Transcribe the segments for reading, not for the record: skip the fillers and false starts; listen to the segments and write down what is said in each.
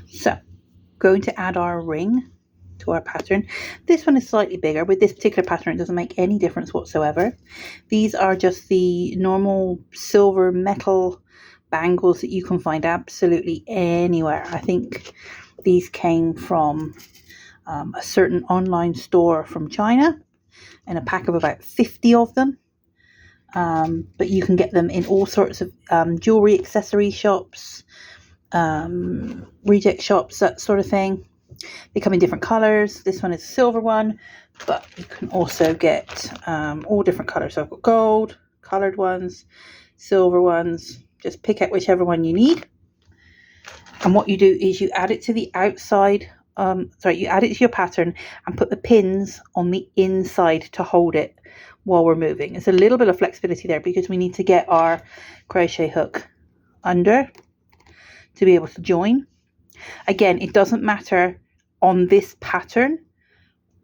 So, going to add our ring to our pattern. This one is slightly bigger. With this particular pattern, it doesn't make any difference whatsoever. These are just the normal silver metal bangles that you can find absolutely anywhere. I think these came from a certain online store from China in a pack of about 50 of them. But you can get them in all sorts of jewelry accessory shops, reject shops, that sort of thing. They come in different colours. This one is a silver one, but you can also get all different colours. So I've got gold, coloured ones, silver ones. Just pick out whichever one you need. And what you do is you add it to the outside, you add it to your pattern and put the pins on the inside to hold it while we're moving. It's a little bit of flexibility there because we need to get our crochet hook under to be able to join. Again, it doesn't matter on this pattern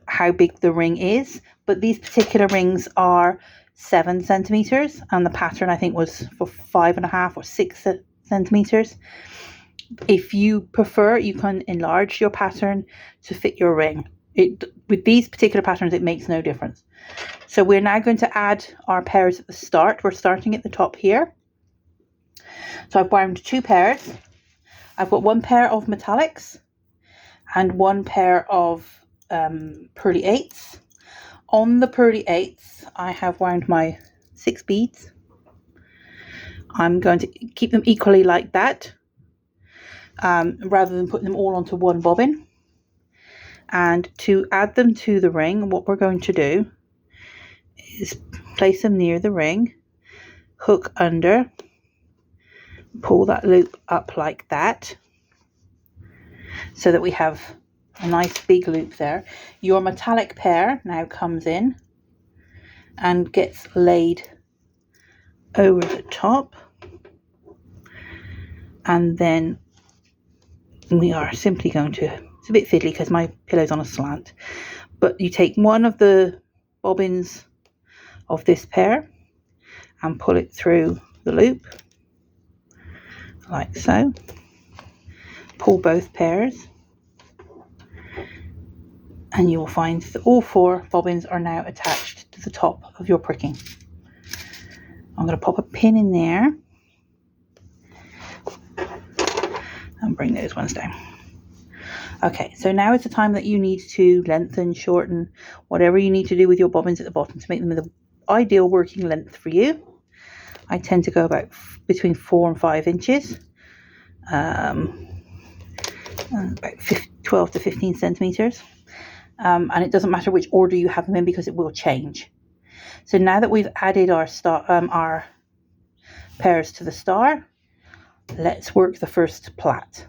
how big the ring is, but these particular rings are 7 centimeters and the pattern I think was for 5.5 or 6 centimeters. If you prefer, you can enlarge your pattern to fit your ring. With these particular patterns, it makes no difference. So we're now going to add our pairs at the start. We're starting at the top here. So I've wound 2 pairs. I've got 1 pair of metallics and 1 pair of pearly 8s. On the pearly 8s, I have wound my 6 beads. I'm going to keep them equally like that, rather than putting them all onto one bobbin. And to add them to the ring, what we're going to do is place them near the ring, hook under, pull that loop up like that, so that we have a nice big loop there. Your metallic pair now comes in and gets laid over the top, and then we are simply going to, it's a bit fiddly because my pillow's on a slant, but you take one of the bobbins of this pair and pull it through the loop like so. Pull both pairs and you will find that all 4 bobbins are now attached to the top of your pricking. I'm going to pop a pin in there and bring those ones down. Okay, so now is the time that you need to lengthen, shorten, whatever you need to do with your bobbins at the bottom to make them the ideal working length for you. I tend to go about between 4 and 5 inches, about 12 to 15 centimeters. And it doesn't matter which order you have them in because it will change. So now that we've added our pairs to the star, let's work the first plait.